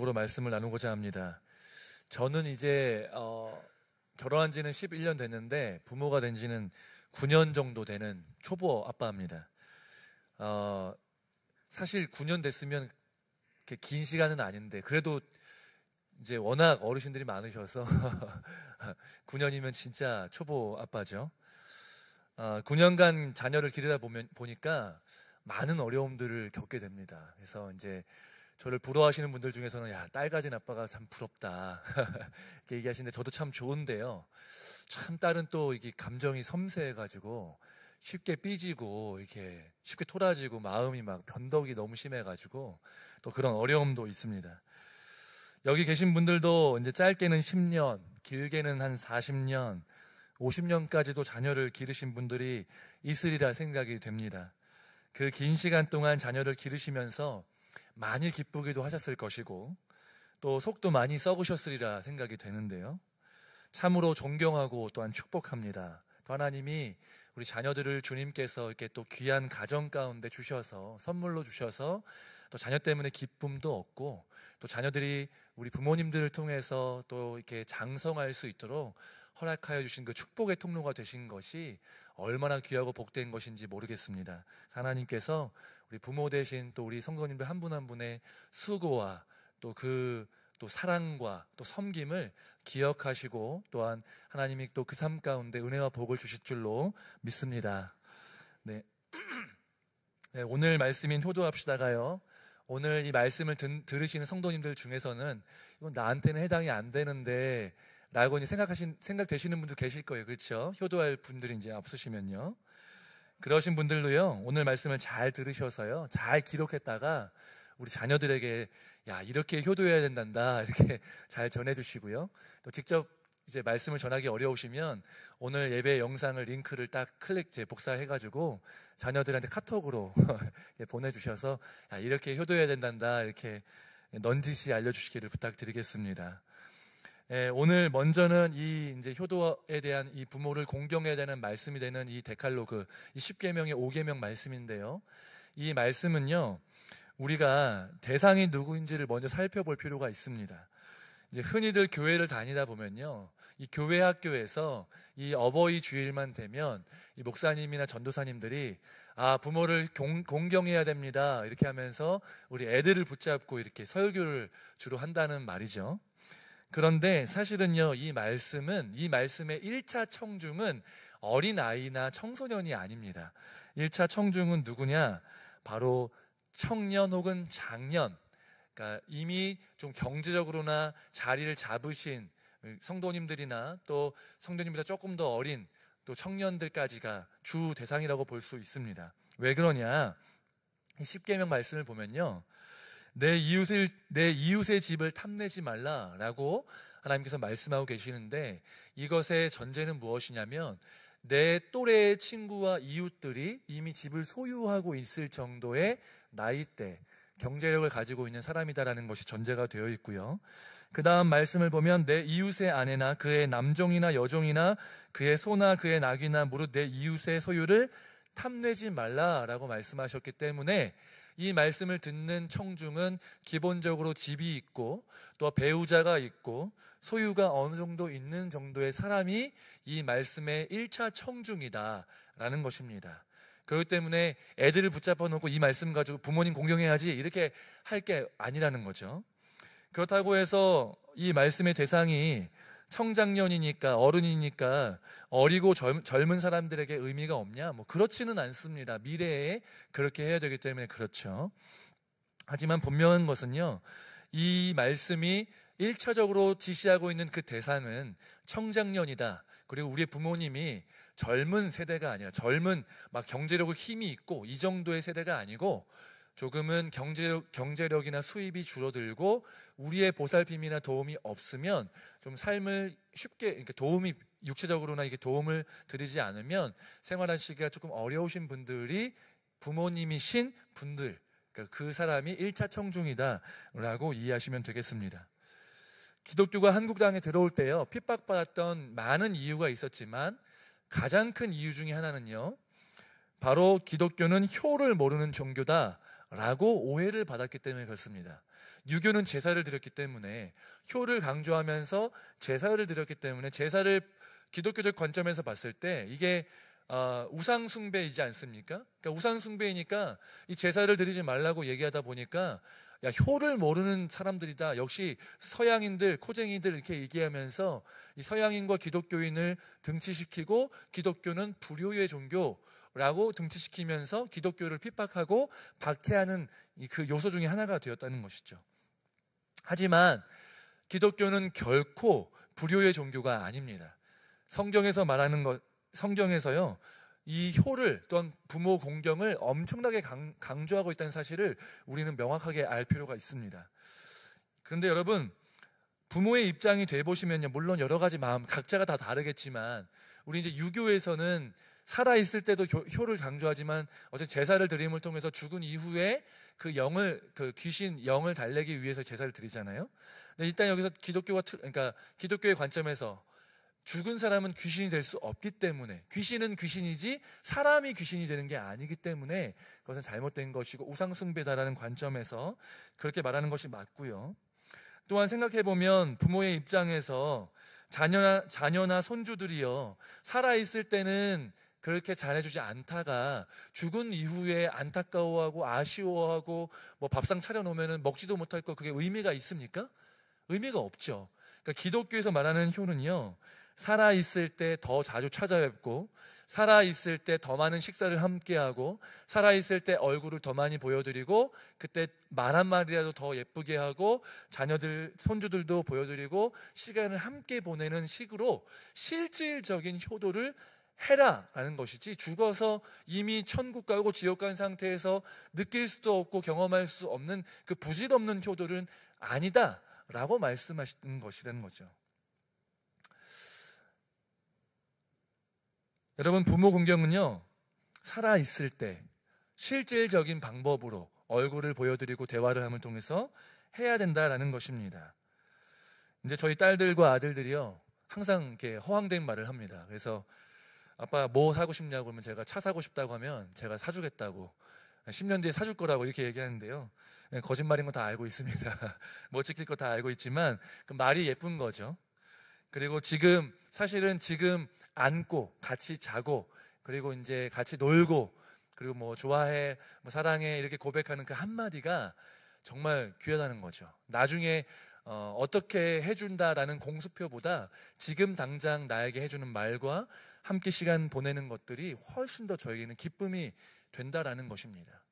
으로 말씀을 나누고자 합니다. 저는 이제 결혼한 지는 11년 됐는데 부모가 된 지는 9년 정도 되는 초보 아빠입니다. 사실 9년 됐으면 이렇게 긴 시간은 아닌데 그래도 이제 워낙 어르신들이 많으셔서 9년이면 진짜 초보 아빠죠. 9년간 자녀를 기르다 보니까 많은 어려움들을 겪게 됩니다. 그래서 이제 저를 부러워하시는 분들 중에서는 야, 딸 가진 아빠가 참 부럽다 이렇게 얘기하시는데 저도 참 좋은데요. 참 딸은 또 이게 감정이 섬세해가지고 쉽게 삐지고 이렇게 쉽게 토라지고 마음이 막 변덕이 너무 심해가지고 또 그런 어려움도 있습니다. 여기 계신 분들도 이제 짧게는 10년, 길게는 한 40년, 50년까지도 자녀를 기르신 분들이 있으리라 생각이 됩니다. 그 긴 시간 동안 자녀를 기르시면서 많이 기쁘기도 하셨을 것이고 또 속도 많이 썩으셨으리라 생각이 되는데요. 참으로 존경하고 또한 축복합니다. 또 하나님이 우리 자녀들을 주님께서 이렇게 또 귀한 가정 가운데 주셔서 선물로 주셔서 또 자녀 때문에 기쁨도 얻고 또 자녀들이 우리 부모님들을 통해서 또 이렇게 장성할 수 있도록 허락하여 주신 그 축복의 통로가 되신 것이 얼마나 귀하고 복된 것인지 모르겠습니다. 하나님께서 우리 부모 되신 또 우리 성도님들 한 분 한 분의 수고와 또 사랑과 또 섬김을 기억하시고 또한 하나님이 또 그 삶 가운데 은혜와 복을 주실 줄로 믿습니다. 네. 네, 오늘 말씀인 효도합시다가요. 오늘 이 말씀을 들으시는 성도님들 중에서는 이건 나한테는 해당이 안 되는데 라고 생각되시는 분도 계실 거예요. 그렇죠? 효도할 분들이 이제 없으시면요. 그러신 분들도요, 오늘 말씀을 잘 들으셔서요, 잘 기록했다가 우리 자녀들에게 야, 이렇게 효도해야 된단다, 이렇게 잘 전해주시고요. 또 직접 이제 말씀을 전하기 어려우시면 오늘 예배 영상을 링크를 딱 복사해가지고 자녀들한테 카톡으로 보내주셔서 야, 이렇게 효도해야 된단다, 이렇게 넌지시 알려주시기를 부탁드리겠습니다. 오늘 먼저는 이 이제 효도에 대한 이 부모를 공경해야 되는 말씀이 되는 이 데칼로그, 이 10계명의 5계명 말씀인데요. 이 말씀은요, 우리가 대상이 누구인지를 먼저 살펴볼 필요가 있습니다. 이제 흔히들 교회를 다니다 보면요, 이 교회 학교에서 이 어버이 주일만 되면 이 목사님이나 전도사님들이 부모를 공경해야 됩니다, 이렇게 하면서 우리 애들을 붙잡고 이렇게 설교를 주로 한다는 말이죠. 그런데 사실은요, 이 말씀의 1차 청중은 어린아이나 청소년이 아닙니다. 1차 청중은 누구냐? 바로 청년 혹은 장년, 그러니까 이미 좀 경제적으로나 자리를 잡으신 성도님들이나 또 성도님보다 조금 더 어린 또 청년들까지가 주 대상이라고 볼 수 있습니다. 왜 그러냐? 10계명 말씀을 보면요, 내 이웃의 집을 탐내지 말라라고 하나님께서 말씀하고 계시는데, 이것의 전제는 무엇이냐면 내 또래의 친구와 이웃들이 이미 집을 소유하고 있을 정도의 나이대, 경제력을 가지고 있는 사람이다라는 것이 전제가 되어 있고요. 그 다음 말씀을 보면 내 이웃의 아내나 그의 남종이나 여종이나 그의 소나 그의 낙이나 무릇 내 이웃의 소유를 탐내지 말라라고 말씀하셨기 때문에 이 말씀을 듣는 청중은 기본적으로 집이 있고 또 배우자가 있고 소유가 어느 정도 있는 정도의 사람이 이 말씀의 1차 청중이다라는 것입니다. 그렇기 때문에 애들을 붙잡아 놓고 이 말씀 가지고 부모님 공경해야지 이렇게 할 게 아니라는 거죠. 그렇다고 해서 이 말씀의 대상이 청장년이니까 어른이니까 어리고 젊은 사람들에게 의미가 없냐? 그렇지는 않습니다. 미래에 그렇게 해야 되기 때문에 그렇죠. 하지만 분명한 것은요, 이 말씀이 1차적으로 지시하고 있는 그 대상은 청장년이다. 그리고 우리의 부모님이 젊은 세대가 아니라 젊은 막 경제력으로 힘이 있고 이 정도의 세대가 아니고 조금은 경제력이나 수입이 줄어들고 우리의 보살핌이나 도움이 없으면 좀 삶을 쉽게, 그러니까 육체적으로나 이게 도움을 드리지 않으면 생활하시기가 조금 어려우신 분들이 부모님이신 분들, 그러니까 그 사람이 1차 청중이다라고 이해하시면 되겠습니다. 기독교가 한국 땅에 들어올 때요, 핍박받았던 많은 이유가 있었지만 가장 큰 이유 중에 하나는요, 바로 기독교는 효를 모르는 종교다 라고 오해를 받았기 때문에 그렇습니다. 유교는 제사를 드렸기 때문에, 효를 강조하면서 제사를 드렸기 때문에, 제사를 기독교적 관점에서 봤을 때 이게 우상 숭배이지 않습니까? 그러니까 우상 숭배이니까 이 제사를 드리지 말라고 얘기하다 보니까, 야, 효를 모르는 사람들이다. 역시 서양인들, 코쟁이들 이렇게 얘기하면서 이 서양인과 기독교인을 등치시키고, 기독교는 불효의 종교라고 등치시키면서 기독교를 핍박하고 박해하는 그 요소 중에 하나가 되었다는 것이죠. 하지만 기독교는 결코 불효의 종교가 아닙니다. 성경에서요, 이 효를, 또한 부모 공경을 엄청나게 강조하고 있다는 사실을 우리는 명확하게 알 필요가 있습니다. 그런데 여러분, 부모의 입장이 돼 보시면요, 물론 여러 가지 마음 각자가 다 다르겠지만, 우리 이제 유교에서는 살아 있을 때도 효를 강조하지만, 어쨌든 제사를 드림을 통해서 죽은 이후에 그 귀신 영을 달래기 위해서 제사를 드리잖아요. 근데 일단 여기서 그러니까 기독교의 관점에서 죽은 사람은 귀신이 될 수 없기 때문에, 귀신은 귀신이지 사람이 귀신이 되는 게 아니기 때문에 그것은 잘못된 것이고 우상숭배다라는 관점에서 그렇게 말하는 것이 맞고요. 또한 생각해보면 부모의 입장에서 자녀나 손주들이요, 살아있을 때는 그렇게 잘해주지 않다가 죽은 이후에 안타까워하고 아쉬워하고 뭐 밥상 차려놓으면 먹지도 못할 거, 그게 의미가 있습니까? 의미가 없죠. 그러니까 기독교에서 말하는 효는요, 살아있을 때 더 자주 찾아뵙고, 살아있을 때 더 많은 식사를 함께하고, 살아있을 때 얼굴을 더 많이 보여드리고, 그때 말 한마디라도 더 예쁘게 하고, 자녀들, 손주들도 보여드리고 시간을 함께 보내는 식으로 실질적인 효도를 해라라는 것이지, 죽어서 이미 천국 가고 지옥 간 상태에서 느낄 수도 없고 경험할 수 없는 그 부질없는 효도는 아니다라고 말씀하시는 것이라는 거죠. 여러분, 부모 공경은요, 살아있을 때 실질적인 방법으로 얼굴을 보여드리고 대화를 함을 통해서 해야 된다라는 것입니다. 이제 저희 딸들과 아들들이요, 항상 이렇게 허황된 말을 합니다. 그래서 아빠 뭐 사고 싶냐고 하면, 제가 차 사고 싶다고 하면 제가 사주겠다고, 10년 뒤에 사줄 거라고 이렇게 얘기하는데요, 거짓말인 거 다 알고 있습니다. 못 지킬 거 다 알고 있지만 그 말이 예쁜 거죠. 그리고 사실은 지금 안고 같이 자고, 그리고 이제 같이 놀고, 그리고 뭐 좋아해, 뭐 사랑해 이렇게 고백하는 그 한마디가 정말 귀하다는 거죠. 나중에 어떻게 해준다라는 공수표보다 지금 당장 나에게 해주는 말과 함께 시간 보내는 것들이 훨씬 더 저에게는 기쁨이 된다라는 것입니다.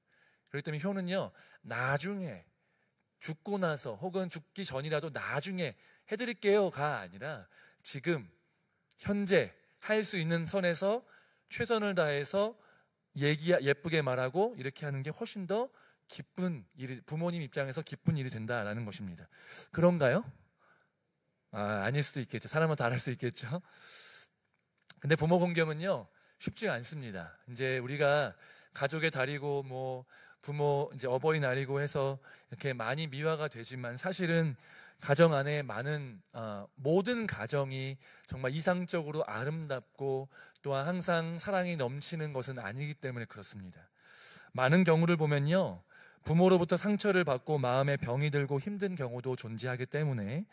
그렇기 때문에 효는요, 나중에 죽고 나서 혹은 죽기 전이라도 나중에 해드릴게요가 아니라, 지금 현재 할 수 있는 선에서 최선을 다해서 예쁘게 말하고 이렇게 하는 게 훨씬 더 기쁜 일이, 부모님 입장에서 기쁜 일이 된다라는 것입니다. 그런가요? 아닐 수도 있겠죠. 사람은 다를 수 있겠죠. 근데 부모 공경은요, 쉽지가 않습니다. 이제 우리가 가족의 달이고 뭐 부모 이제 어버이날이고 해서 이렇게 많이 미화가 되지만, 사실은 가정 안에 많은 모든 가정이 정말 이상적으로 아름답고 또한 항상 사랑이 넘치는 것은 아니기 때문에 그렇습니다. 많은 경우를 보면요, 부모로부터 상처를 받고 마음에 병이 들고 힘든 경우도 존재하기 때문에,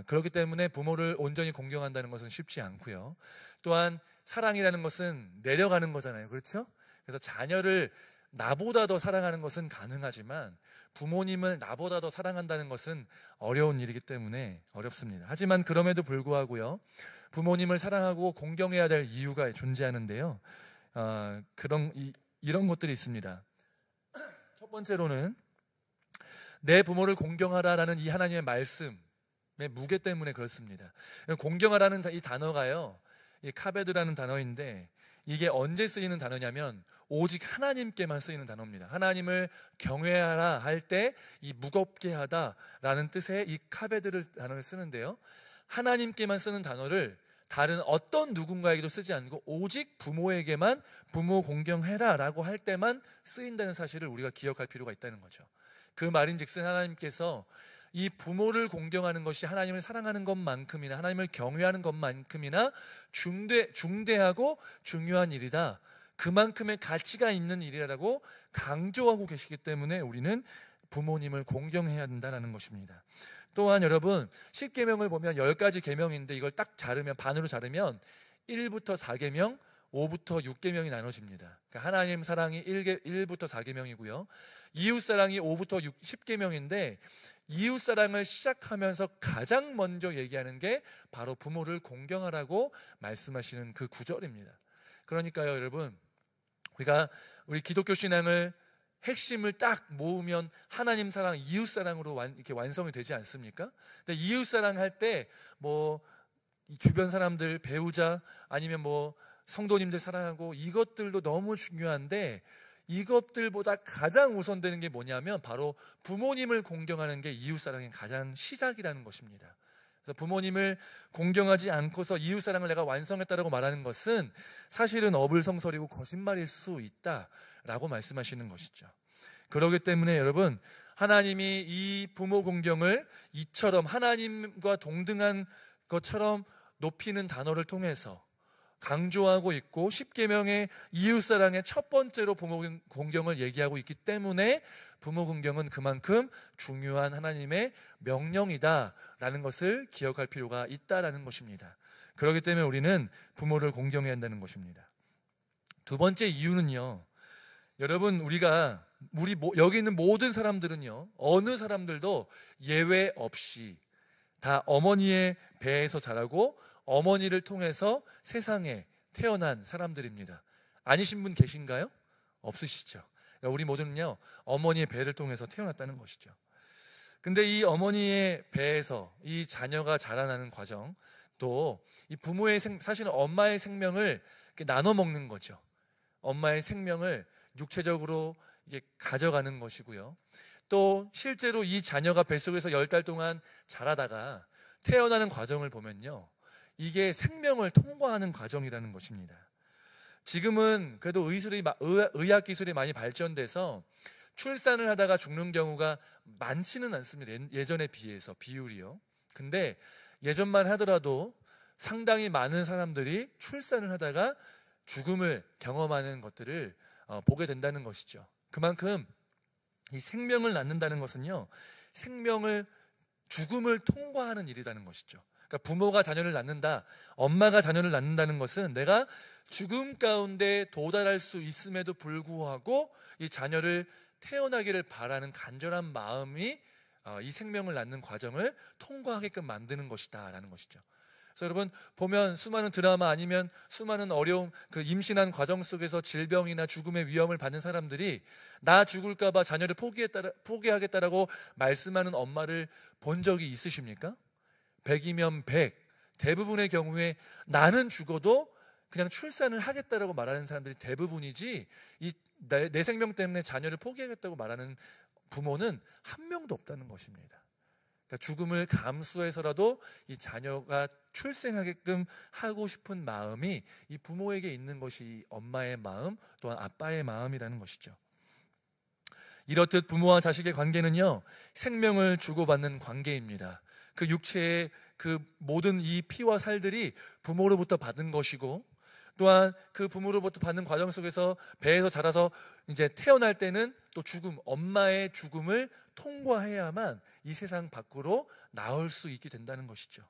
그렇기 때문에 부모를 온전히 공경한다는 것은 쉽지 않고요. 또한 사랑이라는 것은 내려가는 거잖아요. 그렇죠? 그래서 자녀를 나보다 더 사랑하는 것은 가능하지만 부모님을 나보다 더 사랑한다는 것은 어려운 일이기 때문에 어렵습니다. 하지만 그럼에도 불구하고요, 부모님을 사랑하고 공경해야 될 이유가 존재하는데요, 이런 것들이 있습니다. 첫 번째로는 내 부모를 공경하라라는 이 하나님의 말씀의 무게 때문에 그렇습니다. 공경하라는 이 단어가요, 이 카베드라는 단어인데, 이게 언제 쓰이는 단어냐면 오직 하나님께만 쓰이는 단어입니다. 하나님을 경외하라 할 때 이 무겁게 하다라는 뜻의 이 카베드를 단어를 쓰는데요, 하나님께만 쓰는 단어를 다른 어떤 누군가에게도 쓰지 않고 오직 부모에게만 부모 공경해라라고 할 때만 쓰인다는 사실을 우리가 기억할 필요가 있다는 거죠. 그 말인즉슨 하나님께서 이 부모를 공경하는 것이 하나님을 사랑하는 것만큼이나 하나님을 경외하는 것만큼이나 중대하고 중요한 일이다, 그만큼의 가치가 있는 일이라고 강조하고 계시기 때문에 우리는 부모님을 공경해야 된다는 것입니다. 또한 여러분, 10계명을 보면 10가지 계명인데 이걸 딱 자르면, 반으로 자르면 1부터 4계명, 5부터 6계명이 나눠집니다. 그러니까 하나님 사랑이 1부터 4계명이고요. 이웃 사랑이 5부터 10계명인데 이웃 사랑을 시작하면서 가장 먼저 얘기하는 게 바로 부모를 공경하라고 말씀하시는 그 구절입니다. 그러니까요, 여러분, 우리 기독교 신앙을 핵심을 딱 모으면 하나님 사랑, 이웃 사랑으로 이렇게 완성이 되지 않습니까? 근데 이웃 사랑 할 때 뭐 주변 사람들, 배우자, 아니면 뭐 성도님들 사랑하고, 이것들도 너무 중요한데 이것들보다 가장 우선되는 게 뭐냐면 바로 부모님을 공경하는 게 이웃 사랑의 가장 시작이라는 것입니다. 그래서 부모님을 공경하지 않고서 이웃 사랑을 내가 완성했다라고 말하는 것은 사실은 어불성설이고 거짓말일 수 있다라고 말씀하시는 것이죠. 그렇기 때문에 여러분, 하나님이 이 부모 공경을 이처럼 하나님과 동등한 것처럼 높이는 단어를 통해서 강조하고 있고, 10계명의 이웃사랑의 첫 번째로 부모 공경을 얘기하고 있기 때문에 부모 공경은 그만큼 중요한 하나님의 명령이다라는 것을 기억할 필요가 있다라는 것입니다. 그렇기 때문에 우리는 부모를 공경해야 한다는 것입니다. 두 번째 이유는요, 여러분, 여기 있는 모든 사람들은요, 어느 사람들도 예외 없이 다 어머니의 배에서 자라고 어머니를 통해서 세상에 태어난 사람들입니다. 아니신 분 계신가요? 없으시죠. 우리 모두는요, 어머니의 배를 통해서 태어났다는 것이죠. 근데 이 어머니의 배에서 이 자녀가 자라나는 과정, 또 이 부모의 사실은 엄마의 생명을 나눠 먹는 거죠. 엄마의 생명을 육체적으로 이게 가져가는 것이고요. 또 실제로 이 자녀가 뱃속에서 10달 동안 자라다가 태어나는 과정을 보면요, 이게 생명을 통과하는 과정이라는 것입니다. 지금은 그래도 의학 기술이 많이 발전돼서 출산을 하다가 죽는 경우가 많지는 않습니다. 예전에 비해서 비율이요. 근데 예전만 하더라도 상당히 많은 사람들이 출산을 하다가 죽음을 경험하는 것들을 보게 된다는 것이죠. 그만큼 이 생명을 낳는다는 것은요, 죽음을 통과하는 일이라는 것이죠. 그러니까 부모가 자녀를 낳는다, 엄마가 자녀를 낳는다는 것은 내가 죽음 가운데 도달할 수 있음에도 불구하고 이 자녀를 태어나기를 바라는 간절한 마음이 이 생명을 낳는 과정을 통과하게끔 만드는 것이다 라는 것이죠. 그래서 여러분, 보면 수많은 드라마, 아니면 수많은 어려움, 그 임신한 과정 속에서 질병이나 죽음의 위험을 받는 사람들이 나 죽을까 봐 자녀를 포기하겠다라고 말씀하는 엄마를 본 적이 있으십니까? 100이면 100, 대부분의 경우에 나는 죽어도 그냥 출산을 하겠다라고 말하는 사람들이 대부분이지, 내 생명 때문에 자녀를 포기하겠다고 말하는 부모는 한 명도 없다는 것입니다. 그러니까 죽음을 감수해서라도 이 자녀가 출생하게끔 하고 싶은 마음이 이 부모에게 있는 것이 엄마의 마음, 또한 아빠의 마음이라는 것이죠. 이렇듯 부모와 자식의 관계는요, 생명을 주고받는 관계입니다. 그 육체의 그 모든 이 피와 살들이 부모로부터 받은 것이고, 또한 그 부모로부터 받는 과정 속에서 배에서 자라서 이제 태어날 때는 또 엄마의 죽음을 통과해야만 이 세상 밖으로 나올 수 있게 된다는 것이죠.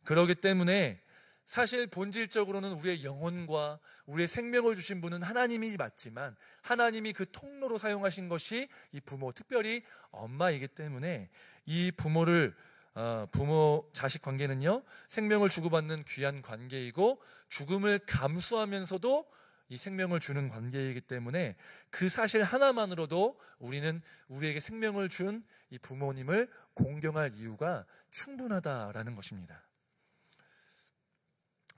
그렇기 때문에 사실 본질적으로는 우리의 영혼과 우리의 생명을 주신 분은 하나님이 맞지만, 하나님이 그 통로로 사용하신 것이 이 부모, 특별히 엄마이기 때문에 이 부모 자식 관계는요, 생명을 주고받는 귀한 관계이고, 죽음을 감수하면서도 이 생명을 주는 관계이기 때문에 그 사실 하나만으로도 우리는 우리에게 생명을 준 이 부모님을 공경할 이유가 충분하다라는 것입니다.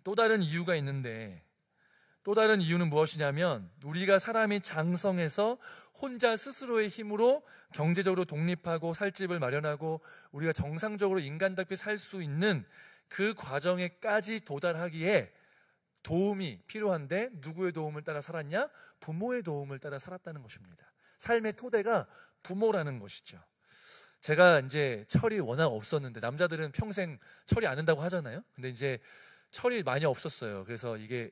또 다른 이유가 있는데, 또 다른 이유는 무엇이냐면, 우리가 사람이 장성해서 혼자 스스로의 힘으로 경제적으로 독립하고 살 집을 마련하고 우리가 정상적으로 인간답게 살 수 있는 그 과정에까지 도달하기에 도움이 필요한데, 누구의 도움을 따라 살았냐? 부모의 도움을 따라 살았다는 것입니다. 삶의 토대가 부모라는 것이죠. 제가 이제 철이 워낙 없었는데, 남자들은 평생 철이 안 된다고 하잖아요. 근데 이제 철이 많이 없었어요. 그래서 이게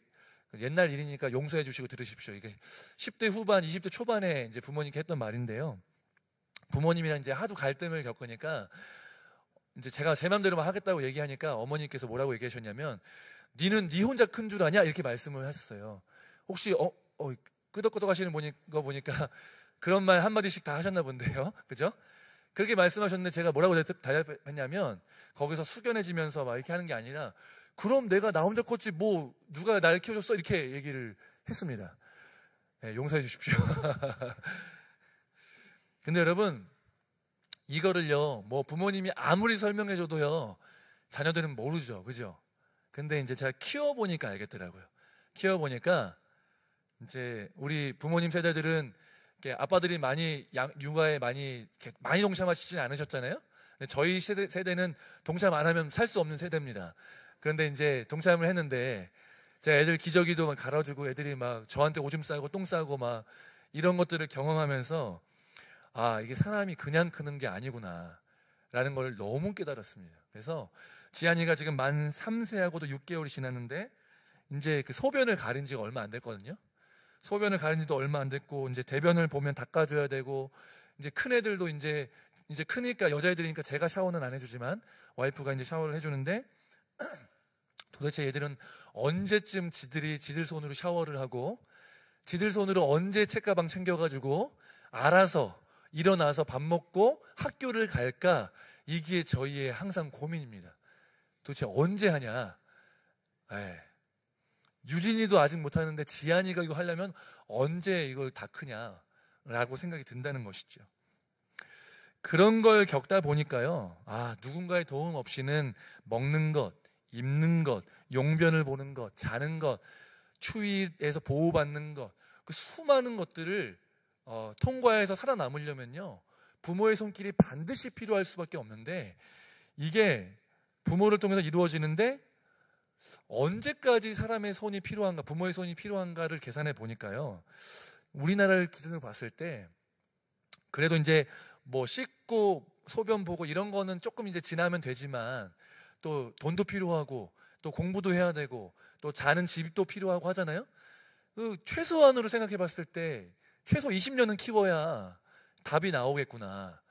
옛날 일이니까 용서해 주시고 들으십시오. 이게 10대 후반, 20대 초반에 이제 부모님께 했던 말인데요. 부모님이랑 이제 하도 갈등을 겪으니까 이제 제가 제 맘대로만 하겠다고 얘기하니까 어머니께서 뭐라고 얘기하셨냐면, 니는 니 혼자 큰 줄 아냐? 이렇게 말씀을 하셨어요. 혹시 끄덕끄덕 하시는 거 보니까 그런 말 한마디씩 다 하셨나 본데요. 그죠? 그렇게 말씀하셨는데 제가 뭐라고 대답했냐면, 거기서 숙연해지면서 막 이렇게 하는 게 아니라, 그럼 내가 나 혼자 컸지 뭐 누가 날 키워줬어? 이렇게 얘기를 했습니다. 네, 용서해 주십시오. 근데 여러분, 이거를요, 뭐 부모님이 아무리 설명해줘도요, 자녀들은 모르죠. 그죠? 근데 이제 제가 키워보니까 알겠더라고요. 키워보니까, 이제 우리 부모님 세대들은 이렇게 아빠들이 많이 육아에 많이 동참하시진 않으셨잖아요. 근데 저희 세대는 동참 안 하면 살 수 없는 세대입니다. 그런데 이제 동참을 했는데, 제가 애들 기저귀도 막 갈아주고 애들이 막 저한테 오줌 싸고 똥 싸고 막 이런 것들을 경험하면서, 아, 이게 사람이 그냥 크는 게 아니구나 라는 걸 너무 깨달았습니다. 그래서 지한이가 지금 만 3세하고도 6개월이 지났는데, 이제 그 소변을 가린 지가 얼마 안 됐거든요. 소변을 가린 지도 얼마 안 됐고, 이제 대변을 보면 닦아줘야 되고, 이제 큰 애들도 이제 크니까, 여자애들이니까 제가 샤워는 안 해주지만 와이프가 이제 샤워를 해주는데, 도대체 얘들은 언제쯤 지들 손으로 샤워를 하고, 지들 손으로 언제 책가방 챙겨가지고 알아서 일어나서 밥 먹고 학교를 갈까? 이게 저희의 항상 고민입니다. 도대체 언제 하냐? 유진이도 아직 못하는데 지한이가 이거 하려면 언제 이거 다 크냐라고 생각이 든다는 것이죠. 그런 걸 겪다 보니까요, 아, 누군가의 도움 없이는 먹는 것, 입는 것, 용변을 보는 것, 자는 것, 추위에서 보호받는 것, 그 수많은 것들을 통과해서 살아남으려면요, 부모의 손길이 반드시 필요할 수밖에 없는데, 이게 부모를 통해서 이루어지는데 언제까지 사람의 손이 필요한가, 부모의 손이 필요한가를 계산해 보니까요, 우리나라를 기준으로 봤을 때 그래도 이제 뭐 씻고 소변 보고 이런 거는 조금 이제 지나면 되지만, 또 돈도 필요하고 또 공부도 해야 되고 또 자는 집도 필요하고 하잖아요. 그 최소한으로 생각해 봤을 때 최소 20년은 키워야 답이 나오겠구나.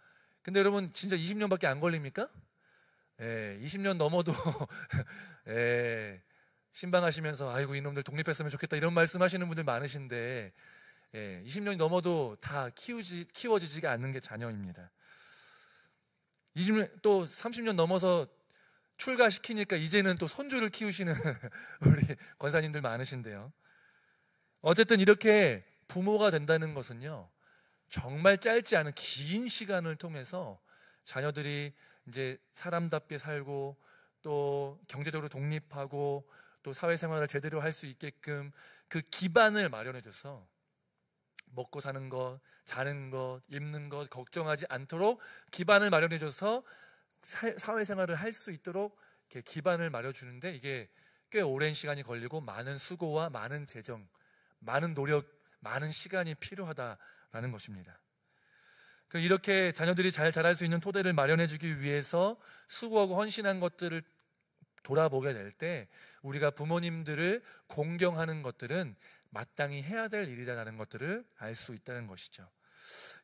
근데 여러분, 진짜 20년밖에 안 걸립니까? 20년 넘어도 신방하시면서 아이고 이놈들 독립했으면 좋겠다 이런 말씀하시는 분들 많으신데, 20년이 넘어도 다 키워지지가 않는 게 자녀입니다. 20년 또 30년 넘어서 출가시키니까 이제는 또 손주를 키우시는 우리 권사님들 많으신데요. 어쨌든 이렇게 부모가 된다는 것은요, 정말 짧지 않은 긴 시간을 통해서 자녀들이 이제 사람답게 살고 또 경제적으로 독립하고 또 사회생활을 제대로 할 수 있게끔 그 기반을 마련해줘서 먹고 사는 것, 자는 것, 입는 것 걱정하지 않도록 기반을 마련해줘서 사회생활을 할 수 있도록 이렇게 기반을 마련해주는데, 이게 꽤 오랜 시간이 걸리고 많은 수고와 많은 재정, 많은 노력, 많은 시간이 필요하다라는 것입니다. 이렇게 자녀들이 잘 자랄 수 있는 토대를 마련해주기 위해서 수고하고 헌신한 것들을 돌아보게 될 때, 우리가 부모님들을 공경하는 것들은 마땅히 해야 될 일이라는 것들을 알 수 있다는 것이죠.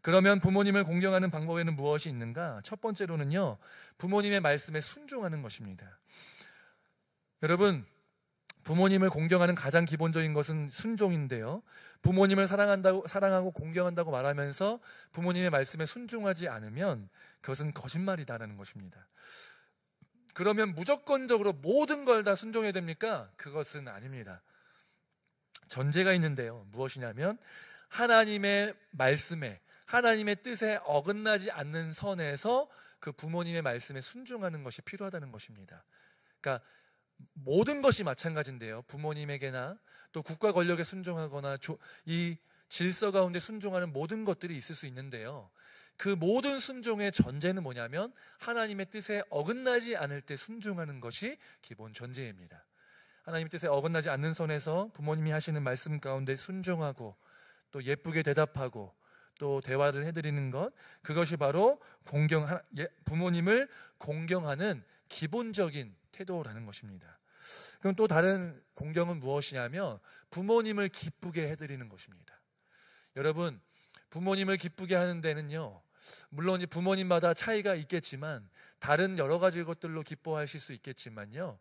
그러면 부모님을 공경하는 방법에는 무엇이 있는가? 첫 번째로는요, 부모님의 말씀에 순종하는 것입니다. 여러분, 부모님을 공경하는 가장 기본적인 것은 순종인데요, 부모님을 사랑하고 공경한다고 말하면서 부모님의 말씀에 순종하지 않으면 그것은 거짓말이다라는 것입니다. 그러면 무조건적으로 모든 걸 다 순종해야 됩니까? 그것은 아닙니다. 전제가 있는데요, 무엇이냐면 하나님의 말씀에, 하나님의 뜻에 어긋나지 않는 선에서 그 부모님의 말씀에 순종하는 것이 필요하다는 것입니다. 그러니까 모든 것이 마찬가지인데요, 부모님에게나 또 국가 권력에 순종하거나 이 질서 가운데 순종하는 모든 것들이 있을 수 있는데요, 그 모든 순종의 전제는 뭐냐면 하나님의 뜻에 어긋나지 않을 때 순종하는 것이 기본 전제입니다. 하나님의 뜻에 어긋나지 않는 선에서 부모님이 하시는 말씀 가운데 순종하고 또 예쁘게 대답하고 또 대화를 해드리는 것, 그것이 바로 부모님을 공경하는 기본적인 태도라는 것입니다. 그럼 또 다른 공경은 무엇이냐면 부모님을 기쁘게 해드리는 것입니다. 여러분, 부모님을 기쁘게 하는 데는요, 물론 이 부모님마다 차이가 있겠지만 다른 여러 가지 것들로 기뻐하실 수 있겠지만요.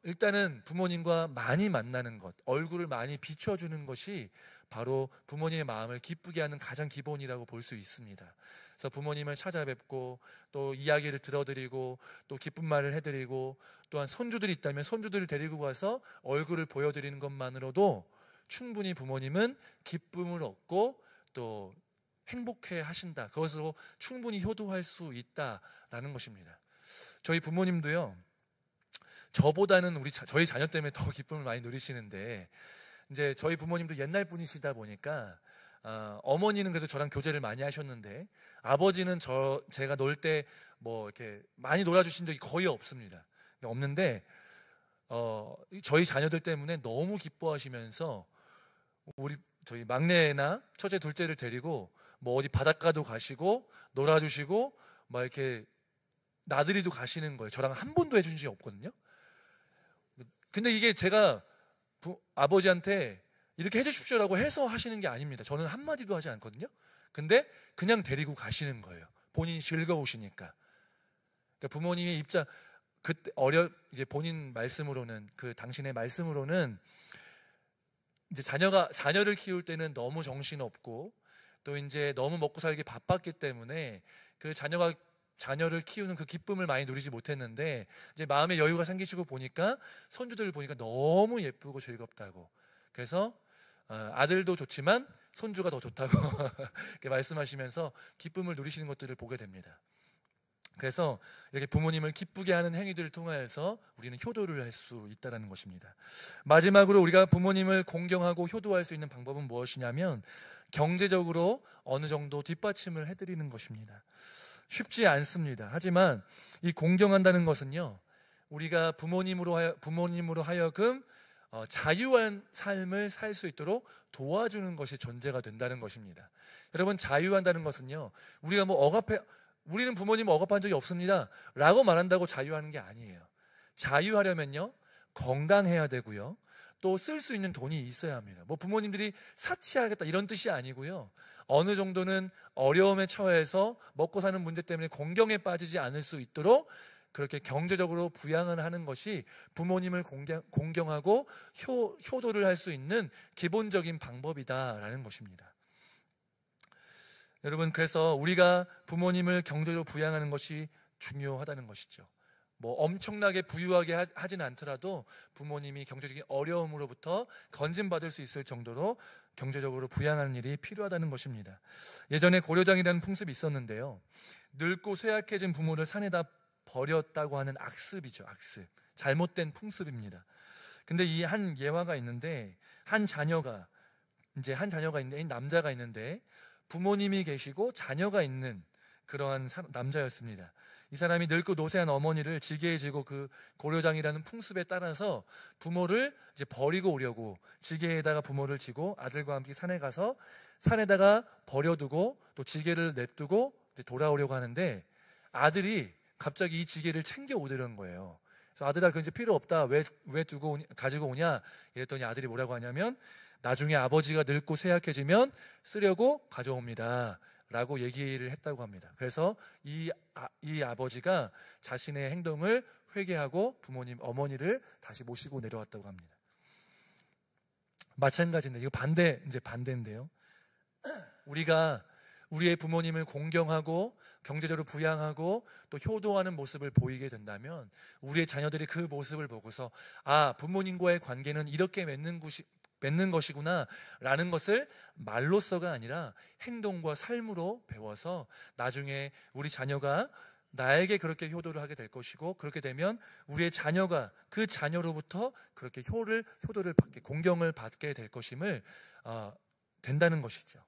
일단은 부모님과 많이 만나는 것, 얼굴을 많이 비춰주는 것이 바로 부모님의 마음을 기쁘게 하는 가장 기본이라고 볼 수 있습니다. 그래서 부모님을 찾아뵙고 또 이야기를 들어드리고 또 기쁜 말을 해드리고 또한 손주들이 있다면 손주들을 데리고 가서 얼굴을 보여드리는 것만으로도 충분히 부모님은 기쁨을 얻고 또 행복해 하신다. 그것으로 충분히 효도할 수 있다라는 것입니다. 저희 부모님도요, 저보다는 저희 자녀 때문에 더 기쁨을 많이 누리시는데, 이제 저희 부모님도 옛날 분이시다 보니까 어머니는 그래도 저랑 교제를 많이 하셨는데 아버지는 제가 놀 때 뭐 이렇게 많이 놀아주신 적이 거의 없습니다. 없는데 저희 자녀들 때문에 너무 기뻐하시면서 저희 막내나 첫째, 둘째를 데리고 뭐 어디 바닷가도 가시고 놀아주시고 막 이렇게 나들이도 가시는 거예요. 저랑 한 번도 해준 적이 없거든요. 근데 이게 제가 아버지한테 이렇게 해주십시오라고 해서 하시는 게 아닙니다. 저는 한마디도 하지 않거든요. 근데 그냥 데리고 가시는 거예요. 본인이 즐거우시니까. 그러니까 부모님의 입장, 그때 이제 본인 말씀으로는, 당신의 말씀으로는 이제 자녀를 키울 때는 너무 정신없고 또 이제 너무 먹고 살기 바빴기 때문에 그 자녀를 키우는 그 기쁨을 많이 누리지 못했는데 이제 마음의 여유가 생기시고 보니까 손주들을 보니까 너무 예쁘고 즐겁다고. 그래서 아들도 좋지만 손주가 더 좋다고 이렇게 말씀하시면서 기쁨을 누리시는 것들을 보게 됩니다. 그래서 이렇게 부모님을 기쁘게 하는 행위들을 통하여서 우리는 효도를 할 수 있다는 것입니다. 마지막으로 우리가 부모님을 공경하고 효도할 수 있는 방법은 무엇이냐면 경제적으로 어느 정도 뒷받침을 해드리는 것입니다. 쉽지 않습니다. 하지만 이 공경한다는 것은요, 우리가 부모님으로 하여금 자유한 삶을 살 수 있도록 도와주는 것이 전제가 된다는 것입니다. 여러분, 자유한다는 것은요, 우리는 부모님 억압한 적이 없습니다 라고 말한다고 자유하는 게 아니에요. 자유하려면요, 건강해야 되고요, 또 쓸 수 있는 돈이 있어야 합니다. 뭐 부모님들이 사치하겠다 이런 뜻이 아니고요, 어느 정도는 어려움에 처해서 먹고 사는 문제 때문에 공경에 빠지지 않을 수 있도록 그렇게 경제적으로 부양을 하는 것이 부모님을 공경하고 효도를 할 수 있는 기본적인 방법이다라는 것입니다. 여러분, 그래서 우리가 부모님을 경제적으로 부양하는 것이 중요하다는 것이죠. 뭐 엄청나게 부유하게 하진 않더라도 부모님이 경제적인 어려움으로부터 건진받을 수 있을 정도로 경제적으로 부양하는 일이 필요하다는 것입니다. 예전에 고려장이라는 풍습이 있었는데요, 늙고 쇠약해진 부모를 산에다 버렸다고 하는 악습이죠. 악습. 잘못된 풍습입니다. 근데 이 한 예화가 있는데 한 자녀가 있는데, 남자가 있는데 부모님이 계시고 자녀가 있는 그러한 남자였습니다. 이 사람이 늙고 노쇠한 어머니를 지게에 지고 그 고려장이라는 풍습에 따라서 부모를 이제 버리고 오려고 지게에다가 부모를 지고 아들과 함께 산에 가서 산에다가 버려두고 또 지게를 냅두고 돌아오려고 하는데 아들이 갑자기 이 지게를 챙겨 오려는 거예요. 그래서 아들아, 그건 이제 필요 없다. 왜 가지고 오냐? 이랬더니 아들이 뭐라고 하냐면, 나중에 아버지가 늙고 쇠약해지면 쓰려고 가져옵니다 라고 얘기를 했다고 합니다. 그래서 이 아버지가 자신의 행동을 회개하고 어머니를 다시 모시고 내려왔다고 합니다. 마찬가지인데, 이거 반대인데요. 우리가 우리의 부모님을 공경하고 경제적으로 부양하고 또 효도하는 모습을 보이게 된다면 우리의 자녀들이 그 모습을 보고서 부모님과의 관계는 이렇게 맺는 것이구나 라는 것을 말로서가 아니라 행동과 삶으로 배워서 나중에 우리 자녀가 나에게 그렇게 효도를 하게 될 것이고, 그렇게 되면 우리의 자녀가 그 자녀로부터 그렇게 효도를 받게, 공경을 받게 될 것임을 된다는 것이죠.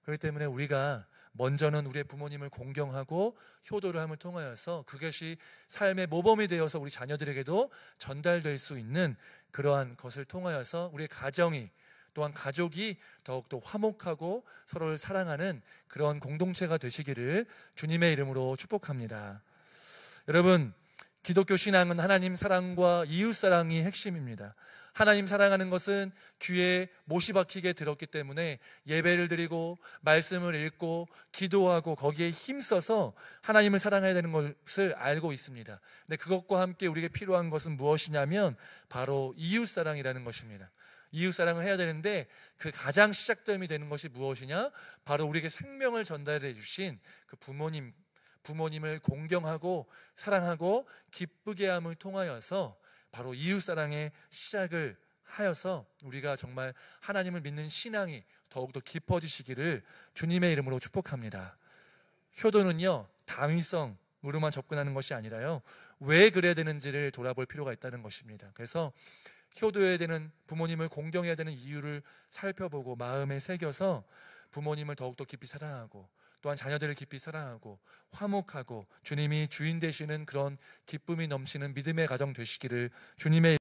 그렇기 때문에 우리가 먼저는 우리의 부모님을 공경하고 효도를 함을 통하여서 그것이 삶의 모범이 되어서 우리 자녀들에게도 전달될 수 있는 그러한 것을 통하여서 우리의 가정이, 또한 가족이 더욱더 화목하고 서로를 사랑하는 그런 공동체가 되시기를 주님의 이름으로 축복합니다. 여러분, 기독교 신앙은 하나님 사랑과 이웃 사랑이 핵심입니다. 하나님 사랑하는 것은 귀에 못이 박히게 들었기 때문에 예배를 드리고 말씀을 읽고 기도하고 거기에 힘써서 하나님을 사랑해야 되는 것을 알고 있습니다. 근데 그것과 함께 우리에게 필요한 것은 무엇이냐면 바로 이웃사랑이라는 것입니다. 이웃사랑을 해야 되는데 그 가장 시작점이 되는 것이 무엇이냐? 바로 우리에게 생명을 전달해 주신 그 부모님을 공경하고 사랑하고 기쁘게 함을 통하여서 바로 이웃사랑의 시작을 하여서 우리가 정말 하나님을 믿는 신앙이 더욱더 깊어지시기를 주님의 이름으로 축복합니다. 효도는요, 당위성으로만 접근하는 것이 아니라요, 왜 그래야 되는지를 돌아볼 필요가 있다는 것입니다. 그래서 효도해야 되는, 부모님을 공경해야 되는 이유를 살펴보고 마음에 새겨서 부모님을 더욱더 깊이 사랑하고 또한 자녀들을 깊이 사랑하고 화목하고 주님이 주인 되시는 그런 기쁨이 넘치는 믿음의 가정 되시기를 주님의